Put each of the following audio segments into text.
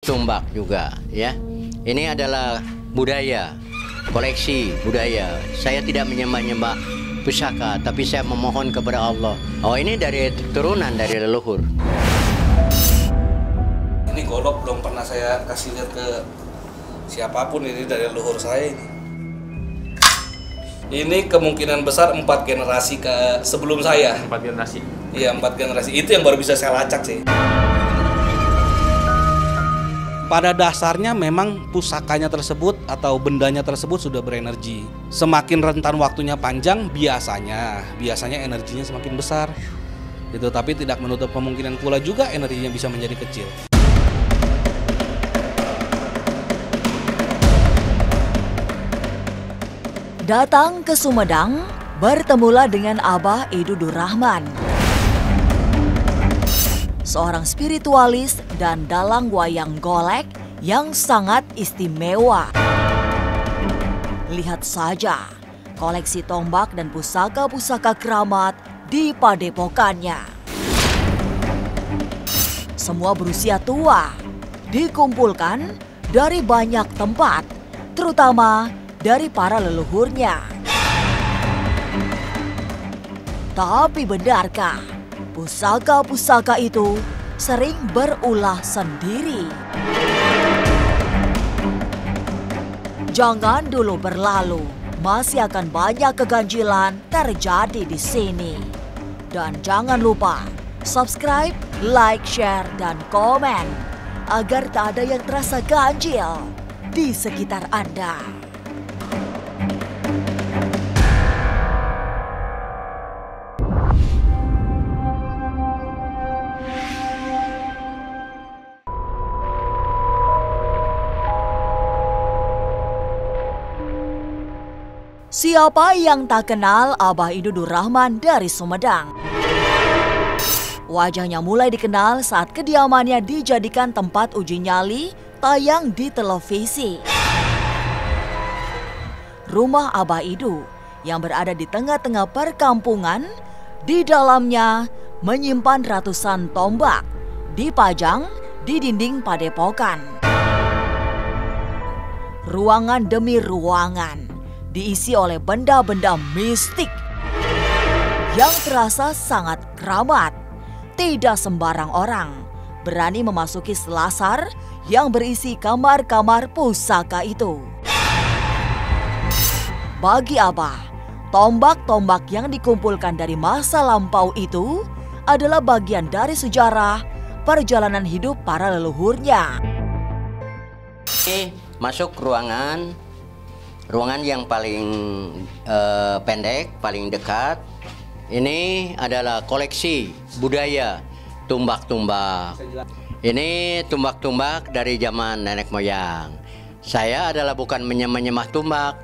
Tumbak juga ya. Ini adalah budaya, koleksi budaya. Saya tidak menyembah-nyembah pusaka, tapi saya memohon kepada Allah. Oh, ini dari turunan dari leluhur. Ini golok belum pernah saya kasih lihat ke siapapun, ini dari leluhur saya ini. Ini kemungkinan besar 4 generasi ke sebelum saya. 4 generasi? Iya, 4 generasi. Itu yang baru bisa saya lacak sih. Pada dasarnya memang pusakanya tersebut atau bendanya tersebut sudah berenergi. Semakin rentan waktunya panjang, biasanya energinya semakin besar. Gitu, tapi tidak menutup kemungkinan pula juga energinya bisa menjadi kecil. Datang ke Sumedang, bertemulah dengan Abah Idudur Rahman, seorang spiritualis dan dalang wayang golek yang sangat istimewa. Lihat saja koleksi tombak dan pusaka-pusaka keramat di padepokannya. Semua berusia tua, dikumpulkan dari banyak tempat, terutama dari para leluhurnya. Tapi benarkah pusaka-pusaka itu sering berulah sendiri? Jangan dulu berlalu, masih akan banyak keganjilan terjadi di sini. Dan jangan lupa subscribe, like, share, dan komen agar tak ada yang terasa ganjil di sekitar Anda. Siapa yang tak kenal Abah Idudur Rahman dari Sumedang? Wajahnya mulai dikenal saat kediamannya dijadikan tempat uji nyali tayang di televisi. Rumah Abah Idu yang berada di tengah-tengah perkampungan, di dalamnya menyimpan ratusan tombak dipajang di dinding padepokan. Ruangan demi ruangan diisi oleh benda-benda mistik yang terasa sangat keramat. Tidak sembarang orang berani memasuki selasar yang berisi kamar-kamar pusaka itu. Bagi Abah, tombak-tombak yang dikumpulkan dari masa lampau itu adalah bagian dari sejarah perjalanan hidup para leluhurnya. Oke, masuk ruangan yang paling pendek, paling dekat. Ini adalah koleksi budaya tumbak-tumbak. Ini tumbak-tumbak dari zaman nenek moyang. Saya adalah bukan menyembah tumbak,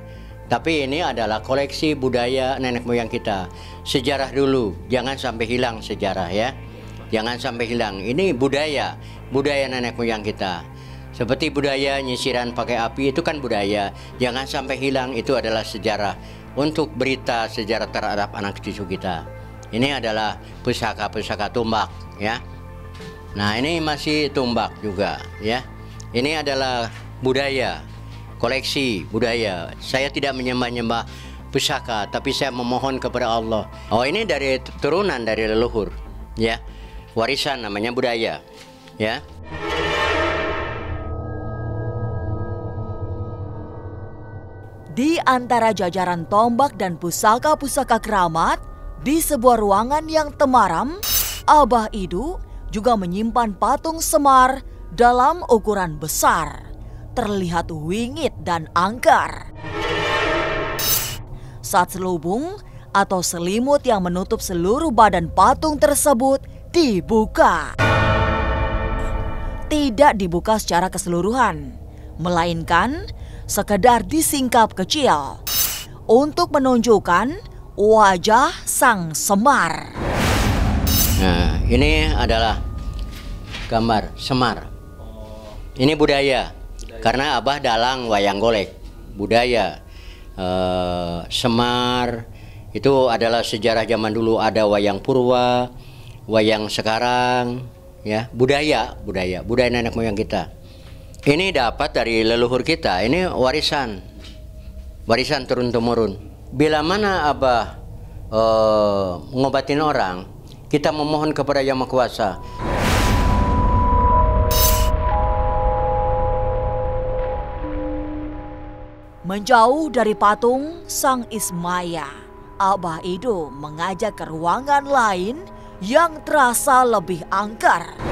tapi ini adalah koleksi budaya nenek moyang kita. Sejarah dulu, jangan sampai hilang sejarah ya. Jangan sampai hilang. Ini budaya nenek moyang kita. Seperti budaya nyisiran pakai api itu kan budaya. Jangan sampai hilang, itu adalah sejarah. Untuk berita sejarah terhadap anak cucu kita. Ini adalah pusaka-pusaka tumbak ya. Nah, ini masih tumbak juga ya. Ini adalah budaya, koleksi budaya. Saya tidak menyembah-nyembah pusaka, tapi saya memohon kepada Allah. Oh, ini dari turunan dari leluhur ya. Warisan namanya budaya ya. Di antara jajaran tombak dan pusaka-pusaka keramat, di sebuah ruangan yang temaram, Abah Idu juga menyimpan patung Semar dalam ukuran besar. Terlihat wingit dan angker. Saat selubung atau selimut yang menutup seluruh badan patung tersebut dibuka. Tidak dibuka secara keseluruhan, melainkan sekedar disingkap kecil untuk menunjukkan wajah Sang Semar. Nah, ini adalah gambar Semar. Ini budaya, karena Abah dalang wayang golek. Budaya Semar itu adalah sejarah zaman dulu. Ada wayang purwa, wayang sekarang, ya budaya nenek moyang kita. Ini dapat dari leluhur kita. Ini warisan turun-temurun. Bila mana Abah ngobatin orang, kita memohon kepada Yang Maha Kuasa. Menjauh dari patung Sang Ismaya, Abah Ido mengajak ke ruangan lain yang terasa lebih angker.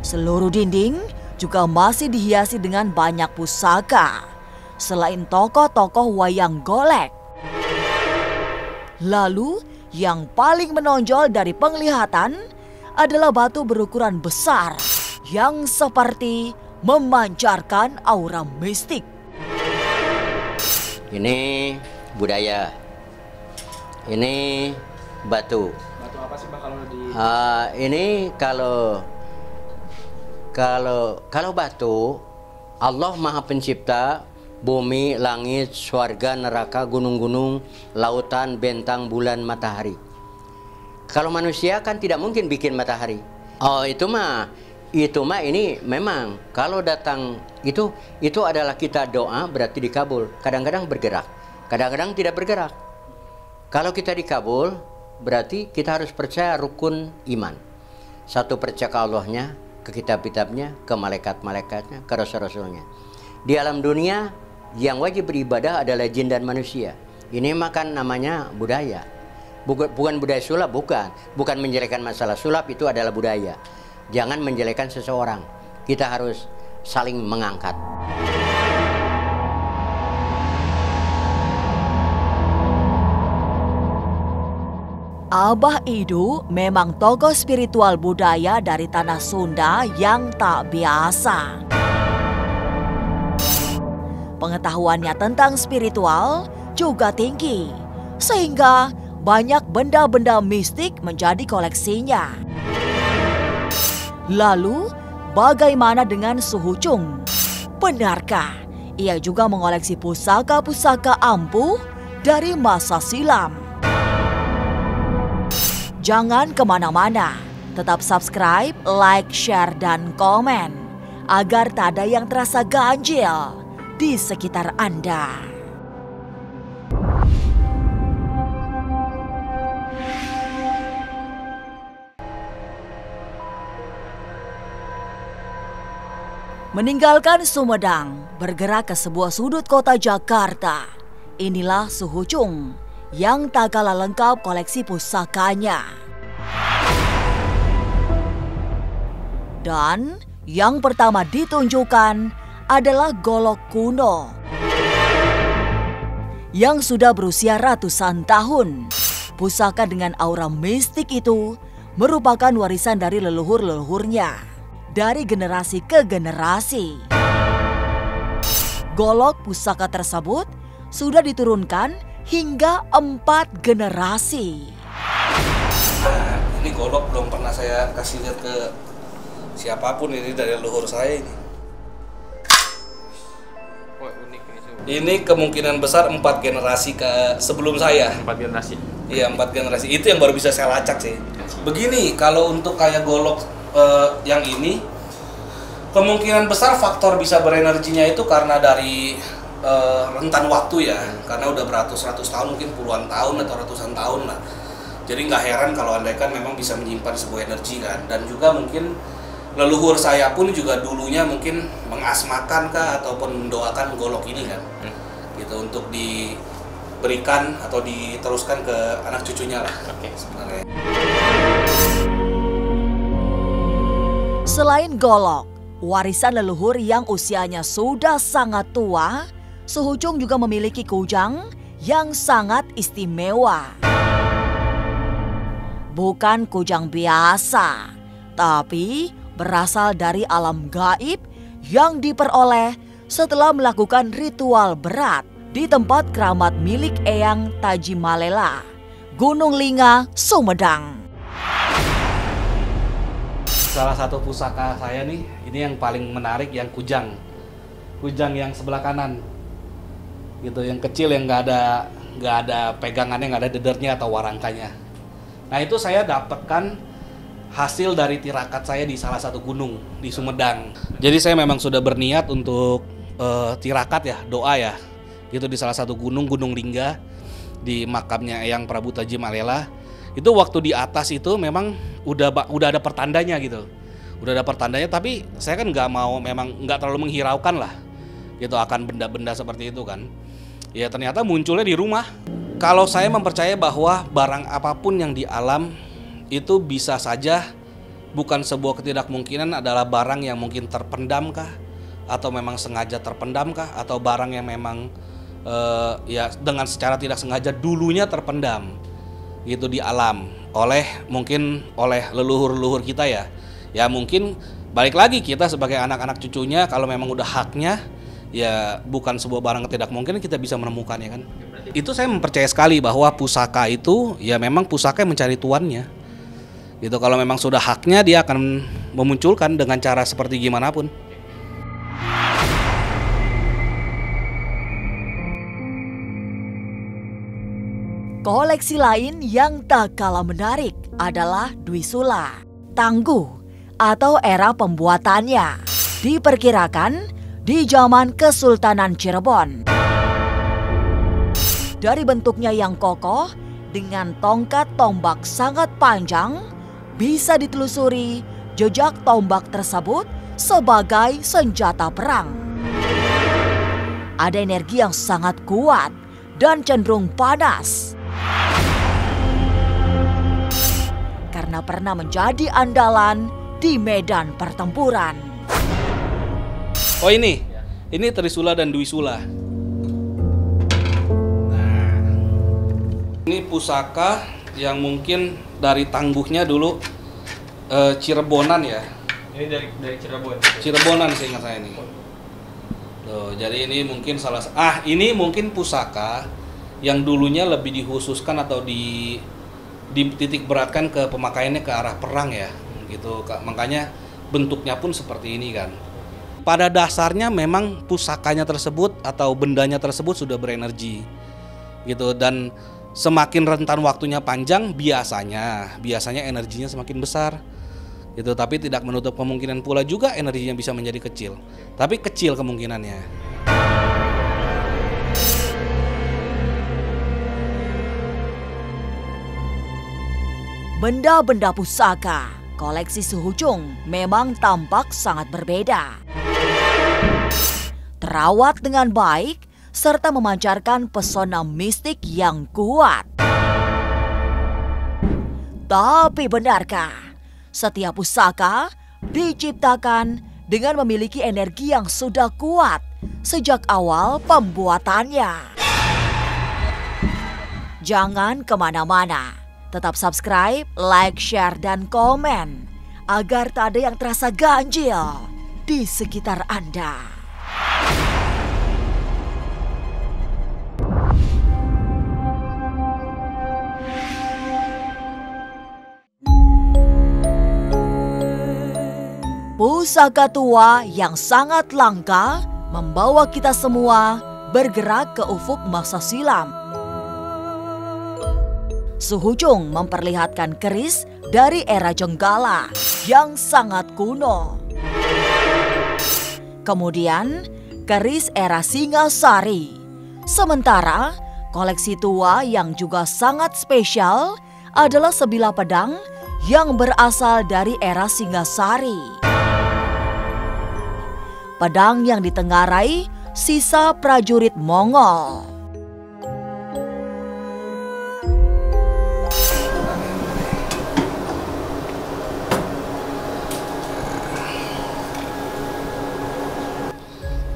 Seluruh dinding juga masih dihiasi dengan banyak pusaka, selain tokoh-tokoh wayang golek. Lalu yang paling menonjol dari penglihatan adalah batu berukuran besar yang seperti memancarkan aura mistik. Ini budaya. Ini batu. Batu apa sih Pak kalau di Ini kalau batu, Allah Maha Pencipta bumi, langit, surga, neraka, gunung-gunung, lautan, bentang, bulan, matahari. Kalau manusia kan tidak mungkin bikin matahari. Oh, itu mah ini memang kalau datang itu adalah kita doa berarti dikabul. Kadang-kadang bergerak, kadang-kadang tidak bergerak. Kalau kita dikabul berarti kita harus percaya rukun iman. Satu, percaya ke Allahnya, ke kitab-kitabnya, ke malaikat-malaikatnya, ke rasul-rasulnya. Di alam dunia yang wajib beribadah adalah jin dan manusia. Ini makan namanya budaya. Bukan budaya sulap, bukan menjelekkan masalah sulap, itu adalah budaya. Jangan menjelekkan seseorang. Kita harus saling mengangkat. Abah Ido memang tokoh spiritual budaya dari tanah Sunda yang tak biasa. Pengetahuannya tentang spiritual juga tinggi, sehingga banyak benda-benda mistik menjadi koleksinya. Lalu, bagaimana dengan Suhu Chung? Benarkah ia juga mengoleksi pusaka-pusaka ampuh dari masa silam? Jangan kemana-mana, tetap subscribe, like, share, dan komen agar tak ada yang terasa ganjil di sekitar Anda. Meninggalkan Sumedang, bergerak ke sebuah sudut kota Jakarta. Inilah Suhu Chung yang tak kalah lengkap koleksi pusakanya. Dan yang pertama ditunjukkan adalah golok kuno yang sudah berusia ratusan tahun. Pusaka dengan aura mistik itu merupakan warisan dari leluhur-leluhurnya dari generasi ke generasi. Golok pusaka tersebut sudah diturunkan hingga 4 generasi. Ini golok belum pernah saya kasih lihat ke siapapun, ini dari leluhur saya ini. Wah, unik itu. Ini kemungkinan besar 4 generasi ke sebelum saya. 4 generasi. Iya, 4 generasi. Itu yang baru bisa saya lacak sih. Begini, kalau untuk kayak golok yang ini, kemungkinan besar faktor bisa berenerginya itu karena dari rentan waktu ya, karena udah beratus-ratus tahun, mungkin puluhan tahun atau ratusan tahun lah. Jadi nggak heran kalau andaikan memang bisa menyimpan sebuah energi kan. Dan juga mungkin leluhur saya pun juga dulunya mungkin mengasmakan kah ataupun mendoakan golok ini kan, gitu, untuk diberikan atau diteruskan ke anak cucunya lah. Oke. Sebenarnya. Selain golok, warisan leluhur yang usianya sudah sangat tua, Suhu Chung juga memiliki kujang yang sangat istimewa. Bukan kujang biasa, tapi berasal dari alam gaib yang diperoleh setelah melakukan ritual berat di tempat keramat milik Eyang Tajimalela, Gunung Lingga, Sumedang. Salah satu pusaka saya nih, ini yang paling menarik, yang kujang yang sebelah kanan, gitu, yang kecil, yang nggak ada pegangannya, nggak ada dedernya atau warangkanya. Nah itu saya dapatkan hasil dari tirakat saya di salah satu gunung di Sumedang. Jadi saya memang sudah berniat untuk tirakat ya, doa ya, gitu di salah satu gunung, Gunung Lingga, di makamnya Eyang Prabu Taji Malela. Itu waktu di atas itu memang udah ada pertandanya gitu, udah ada pertandanya. Tapi saya kan nggak terlalu menghiraukan lah, gitu akan benda-benda seperti itu kan. Ya ternyata munculnya di rumah. Kalau saya mempercaya bahwa barang apapun yang di alam itu bisa saja bukan sebuah ketidakmungkinan adalah barang yang mungkin terpendam kah, atau memang sengaja terpendam kah, atau barang yang memang ya dengan secara tidak sengaja dulunya terpendam gitu di alam mungkin oleh leluhur-leluhur kita ya. Ya mungkin balik lagi kita sebagai anak-anak cucunya, kalau memang udah haknya ya bukan sebuah barang ketidakmungkinan, kita bisa menemukan ya kan. Itu saya mempercayai sekali bahwa pusaka itu ya memang pusaka yang mencari tuannya. Gitu, kalau memang sudah haknya dia akan memunculkan dengan cara seperti gimana pun. Koleksi lain yang tak kalah menarik adalah Dwisula, tangguh atau era pembuatannya. Diperkirakan di zaman Kesultanan Cirebon. Dari bentuknya yang kokoh dengan tongkat tombak sangat panjang, bisa ditelusuri jejak tombak tersebut sebagai senjata perang. Ada energi yang sangat kuat dan cenderung panas. Karena pernah menjadi andalan di medan pertempuran. Oh ini Trisula dan Dwisula. Nah, ini pusaka yang mungkin dari tangguhnya dulu Cirebonan ya. Ini dari Cirebon. Cirebonan seingat saya ini. Tuh, jadi ini mungkin ini mungkin pusaka yang dulunya lebih dikhususkan atau dititik beratkan ke pemakaiannya ke arah perang ya, gitu. Makanya bentuknya pun seperti ini kan. Pada dasarnya memang pusakanya tersebut atau bendanya tersebut sudah berenergi, gitu. Dan semakin rentan waktunya panjang, biasanya energinya semakin besar, gitu. Tapi tidak menutup kemungkinan pula juga energinya bisa menjadi kecil. Tapi kecil kemungkinannya. Benda-benda pusaka koleksi Suhujung memang tampak sangat berbeda. Terawat dengan baik serta memancarkan pesona mistik yang kuat. Tapi benarkah setiap pusaka diciptakan dengan memiliki energi yang sudah kuat sejak awal pembuatannya? Jangan kemana-mana. Tetap subscribe, like, share, dan komen agar tak ada yang terasa ganjil di sekitar Anda. Pusaka tua yang sangat langka membawa kita semua bergerak ke ufuk masa silam. Suhujung memperlihatkan keris dari era Jenggala yang sangat kuno. Kemudian keris era Singasari. Sementara koleksi tua yang juga sangat spesial adalah sebilah pedang yang berasal dari era Singasari. Pedang yang ditengarai sisa prajurit Mongol.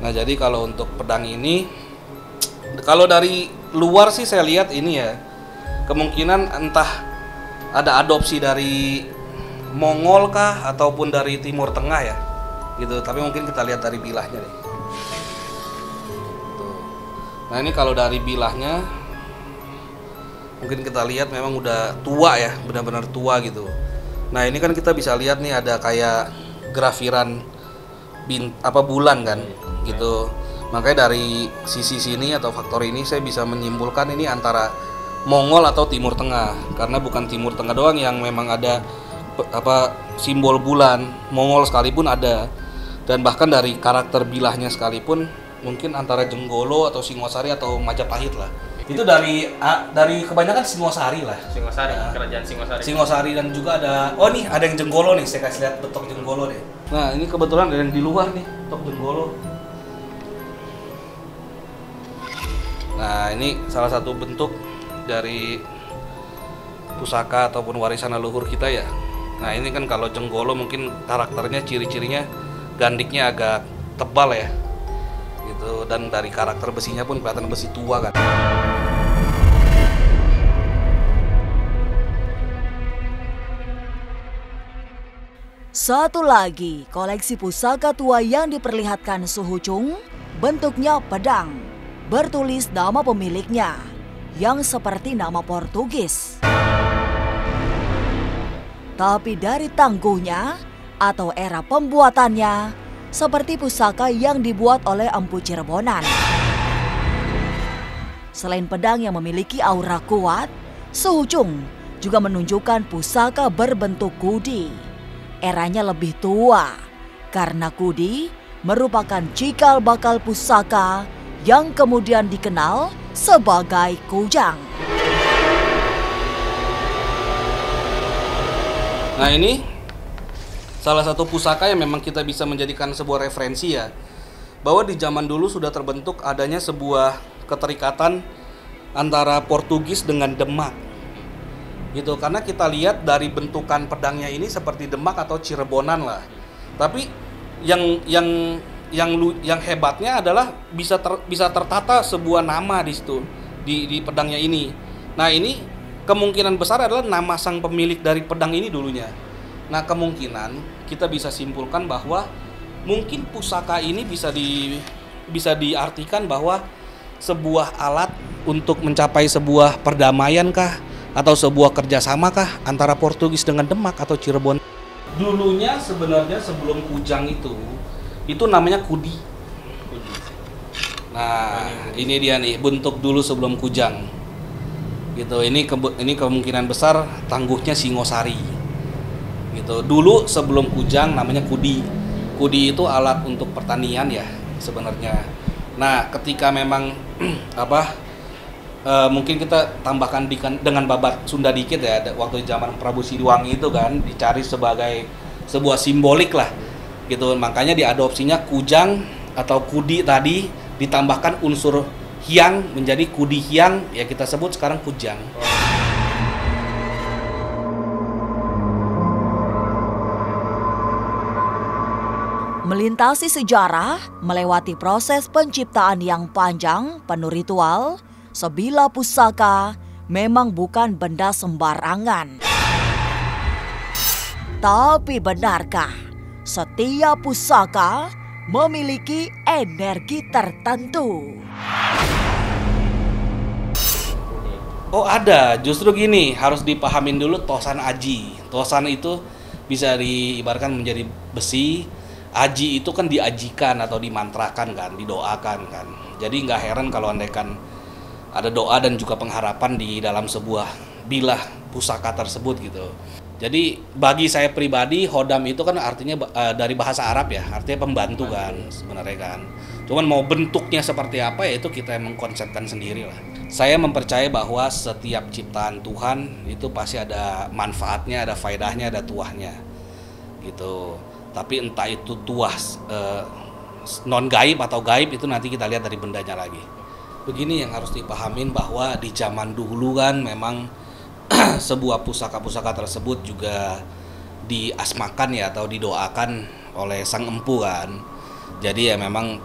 Nah, jadi kalau untuk pedang ini, kalau dari luar sih saya lihat ini ya, kemungkinan entah ada adopsi dari Mongol kah ataupun dari Timur Tengah ya, gitu. Tapi mungkin kita lihat dari bilahnya deh. Tuh. Nah, ini kalau dari bilahnya, mungkin kita lihat memang udah tua ya, benar-benar tua gitu. Nah, ini kan kita bisa lihat nih ada kayak grafiran bulan kan, gitu. Makanya dari sisi sini atau faktor ini saya bisa menyimpulkan ini antara Mongol atau Timur Tengah, karena bukan Timur Tengah doang yang memang ada simbol bulan, Mongol sekalipun ada. Dan bahkan dari karakter bilahnya sekalipun mungkin antara Jenggolo atau Singosari atau Majapahit lah. Itu dari kebanyakan Singosari lah. Singosari, Ya. kerajaan Singosari. Singosari dan juga ada, oh nih ada yang Jenggolo nih, saya kasih lihat betok Jenggolo deh. Nah ini kebetulan ada yang di luar nih, betok Jenggolo. Nah ini salah satu bentuk dari pusaka ataupun warisan leluhur kita ya. Nah ini kan kalau Jenggolo mungkin karakternya, ciri-cirinya gandiknya agak tebal ya gitu, dan dari karakter besinya pun kelihatan besi tua kan. Satu lagi koleksi pusaka tua yang diperlihatkan Suhu Chung, bentuknya pedang, bertulis nama pemiliknya yang seperti nama Portugis. Tapi dari tangguhnya atau era pembuatannya seperti pusaka yang dibuat oleh Empu Cirebonan. Selain pedang yang memiliki aura kuat, Suhu Chung juga menunjukkan pusaka berbentuk kudi. Eranya lebih tua karena kudi merupakan cikal bakal pusaka yang kemudian dikenal sebagai kujang. Nah ini salah satu pusaka yang memang kita bisa menjadikan sebuah referensi ya, bahwa di zaman dulu sudah terbentuk adanya sebuah keterikatan antara Portugis dengan Demak gitu, karena kita lihat dari bentukan pedangnya ini seperti Demak atau Cirebonan lah. Tapi yang hebatnya adalah bisa tertata sebuah nama di situ di pedangnya ini. Nah ini kemungkinan besar adalah nama sang pemilik dari pedang ini dulunya. Nah kemungkinan kita bisa simpulkan bahwa mungkin pusaka ini bisa diartikan bahwa sebuah alat untuk mencapai sebuah perdamaian kah, atau sebuah kerjasama kah antara Portugis dengan Demak atau Cirebon. Dulunya sebenarnya sebelum kujang itu namanya kudi. Nah ini dia nih bentuk dulu sebelum kujang gitu. Ini kemungkinan besar tangguhnya Singosari gitu. Dulu sebelum kujang namanya kudi. Kudi itu alat untuk pertanian ya sebenarnya. Nah ketika memang mungkin kita tambahkan dengan babat Sunda dikit ya, waktu zaman Prabu Siliwangi itu kan dicari sebagai sebuah simbolik lah gitu. Makanya diadopsinya kujang atau kudi tadi, ditambahkan unsur hyang menjadi kudi hyang, ya kita sebut sekarang kujang. Melintasi sejarah, melewati proses penciptaan yang panjang, penuh ritual, sebilah pusaka memang bukan benda sembarangan. Tapi benarkah setiap pusaka memiliki energi tertentu? Oh ada, justru gini, harus dipahamin dulu tosan aji. Tosan itu bisa diibaratkan menjadi besi. Aji itu kan diajikan atau dimantrakan kan, didoakan kan. Jadi nggak heran kalau andaikan ada doa dan juga pengharapan di dalam sebuah bilah pusaka tersebut gitu. Jadi bagi saya pribadi, hodam itu kan artinya dari bahasa Arab ya, artinya pembantu kan sebenarnya kan. Cuman mau bentuknya seperti apa ya itu kita yang mengkonsepkan sendiri lah. Saya mempercaya bahwa setiap ciptaan Tuhan itu pasti ada manfaatnya, ada faedahnya, ada tuahnya gitu. Tapi entah itu tuah non gaib atau gaib itu nanti kita lihat dari bendanya lagi. Begini yang harus dipahamin bahwa di zaman dulu kan memang sebuah pusaka-pusaka tersebut juga diasmakan ya atau didoakan oleh sang empu kan. Jadi ya memang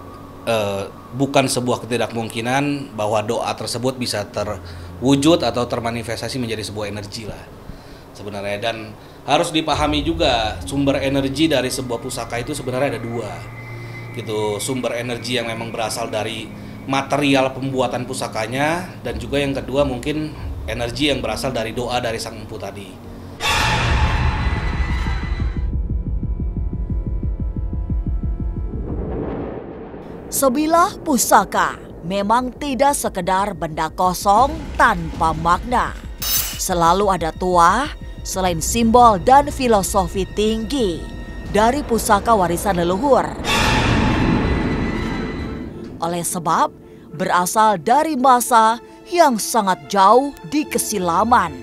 bukan sebuah ketidakmungkinan bahwa doa tersebut bisa terwujud atau termanifestasi menjadi sebuah energi lah sebenarnya. Dan harus dipahami juga sumber energi dari sebuah pusaka itu sebenarnya ada dua gitu. Sumber energi yang memang berasal dari material pembuatan pusakanya, dan juga yang kedua mungkin energi yang berasal dari doa dari sang empu tadi. Sebilah pusaka memang tidak sekedar benda kosong tanpa makna. Selalu ada tuah selain simbol dan filosofi tinggi dari pusaka warisan leluhur. Oleh sebab berasal dari masa yang sangat jauh di kesilaman.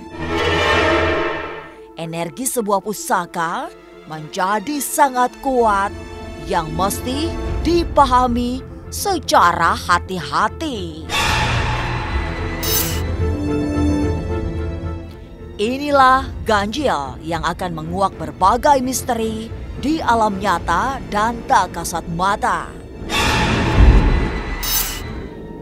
Energi sebuah pusaka menjadi sangat kuat yang mesti dipahami secara hati-hati. Inilah ganjil yang akan menguak berbagai misteri di alam nyata dan tak kasat mata.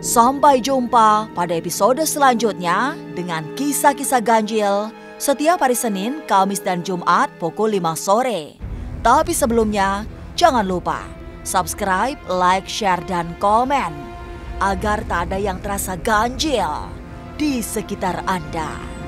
Sampai jumpa pada episode selanjutnya dengan kisah-kisah ganjil setiap hari Senin, Kamis, dan Jumat pukul 5 sore. Tapi sebelumnya, jangan lupa subscribe, like, share, dan komen agar tak ada yang terasa ganjil di sekitar Anda.